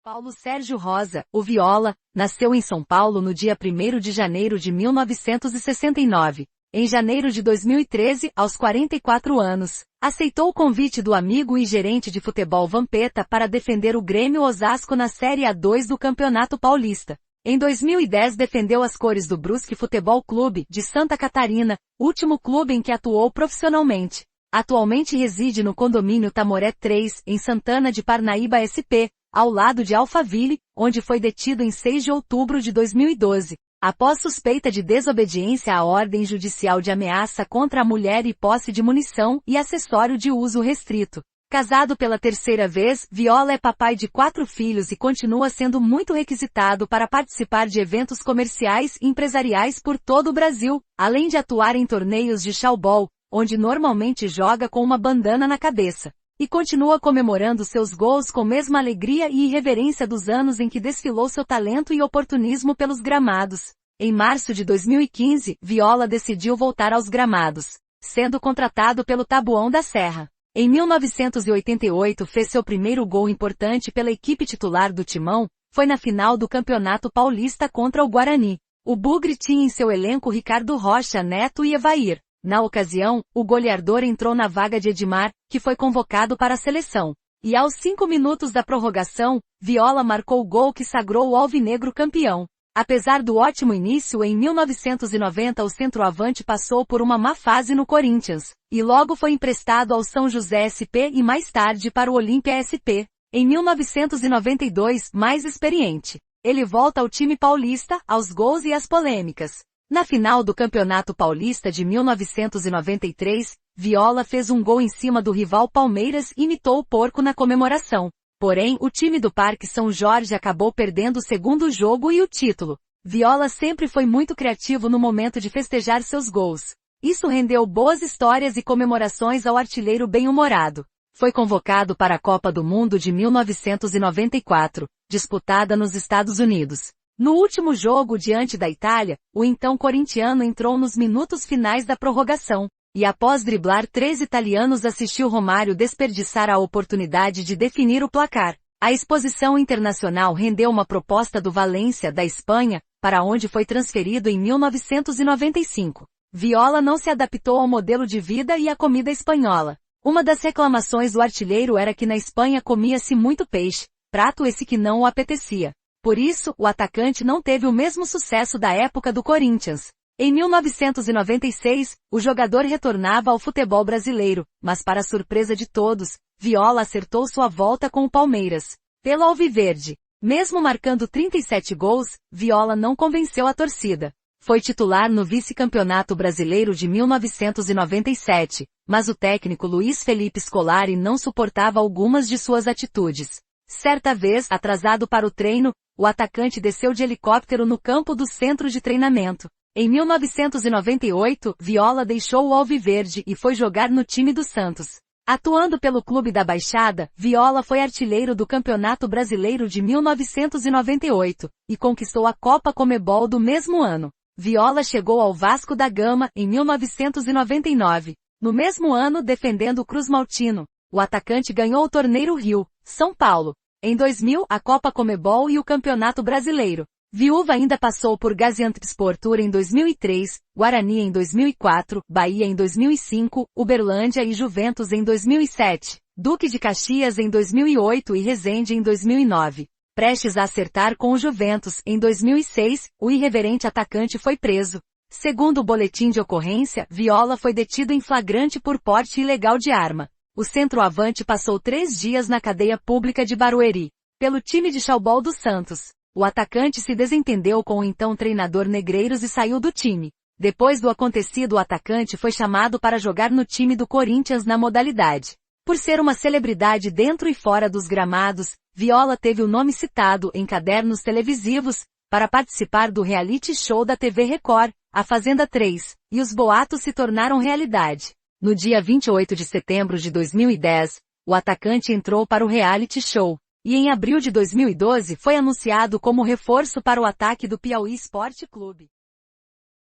Paulo Sérgio Rosa, o Viola, nasceu em São Paulo no dia 1º de janeiro de 1969. Em janeiro de 2013, aos 44 anos, aceitou o convite do amigo e gerente de futebol Vampeta para defender o Grêmio Osasco na Série A2 do Campeonato Paulista. Em 2010 defendeu as cores do Brusque Futebol Clube, de Santa Catarina, último clube em que atuou profissionalmente. Atualmente reside no condomínio Tamoré 3, em Santana de Parnaíba SP, ao lado de Alphaville, onde foi detido em 6 de outubro de 2012, após suspeita de desobediência à ordem judicial de ameaça contra a mulher e posse de munição e acessório de uso restrito. Casado pela terceira vez, Viola é papai de 4 filhos e continua sendo muito requisitado para participar de eventos comerciais e empresariais por todo o Brasil, além de atuar em torneios de shawball, onde normalmente joga com uma bandana na cabeça. E continua comemorando seus gols com mesma alegria e irreverência dos anos em que desfilou seu talento e oportunismo pelos gramados. Em março de 2015, Viola decidiu voltar aos gramados, sendo contratado pelo Taboão da Serra. Em 1988 fez seu primeiro gol importante pela equipe titular do Timão, foi na final do Campeonato Paulista contra o Guarani. O Bugre tinha em seu elenco Ricardo Rocha Neto e Evair. Na ocasião, o goleador entrou na vaga de Edmar, que foi convocado para a seleção. E aos 5 minutos da prorrogação, Viola marcou o gol que sagrou o alvinegro campeão. Apesar do ótimo início em 1990 o centroavante passou por uma má fase no Corinthians, e logo foi emprestado ao São José SP e mais tarde para o Olímpia SP. Em 1992, mais experiente, ele volta ao time paulista, aos gols e às polêmicas. Na final do Campeonato Paulista de 1993, Viola fez um gol em cima do rival Palmeiras e imitou o porco na comemoração. Porém, o time do Parque São Jorge acabou perdendo o segundo jogo e o título. Viola sempre foi muito criativo no momento de festejar seus gols. Isso rendeu boas histórias e comemorações ao artilheiro bem-humorado. Foi convocado para a Copa do Mundo de 1994, disputada nos Estados Unidos. No último jogo diante da Itália, o então corintiano entrou nos minutos finais da prorrogação, e após driblar 3 italianos assistiu Romário desperdiçar a oportunidade de definir o placar. A exposição internacional rendeu uma proposta do Valência, da Espanha, para onde foi transferido em 1995. Viola não se adaptou ao modelo de vida e à comida espanhola. Uma das reclamações do artilheiro era que na Espanha comia-se muito peixe, prato esse que não o apetecia. Por isso, o atacante não teve o mesmo sucesso da época do Corinthians. Em 1996, o jogador retornava ao futebol brasileiro, mas para surpresa de todos, Viola acertou sua volta com o Palmeiras. Pelo Alviverde, mesmo marcando 37 gols, Viola não convenceu a torcida. Foi titular no vice-campeonato brasileiro de 1997, mas o técnico Luiz Felipe Scolari não suportava algumas de suas atitudes. Certa vez, atrasado para o treino, o atacante desceu de helicóptero no campo do centro de treinamento. Em 1998, Viola deixou o Alviverde e foi jogar no time do Santos. Atuando pelo Clube da Baixada, Viola foi artilheiro do Campeonato Brasileiro de 1998, e conquistou a Copa Comebol do mesmo ano. Viola chegou ao Vasco da Gama, em 1999. No mesmo ano defendendo o Cruz-Maltino, o atacante ganhou o Torneio Rio, São Paulo. Em 2000, a Copa Comebol e o Campeonato Brasileiro. Viúva ainda passou por Gaziantepspor em 2003, Guarani em 2004, Bahia em 2005, Uberlândia e Juventus em 2007, Duque de Caxias em 2008 e Resende em 2009. Prestes a acertar com o Juventus, em 2006, o irreverente atacante foi preso. Segundo o boletim de ocorrência, Viola foi detido em flagrante por porte ilegal de arma. O centroavante passou 3 dias na cadeia pública de Barueri, pelo time de shawball do Santos. O atacante se desentendeu com o então treinador Negreiros e saiu do time. Depois do acontecido, o atacante foi chamado para jogar no time do Corinthians na modalidade. Por ser uma celebridade dentro e fora dos gramados, Viola teve o nome citado em cadernos televisivos, para participar do reality show da TV Record, A Fazenda 3, e os boatos se tornaram realidade. No dia 28 de setembro de 2010, o atacante entrou para o reality show, e em abril de 2012 foi anunciado como reforço para o ataque do Piauí Sport Clube.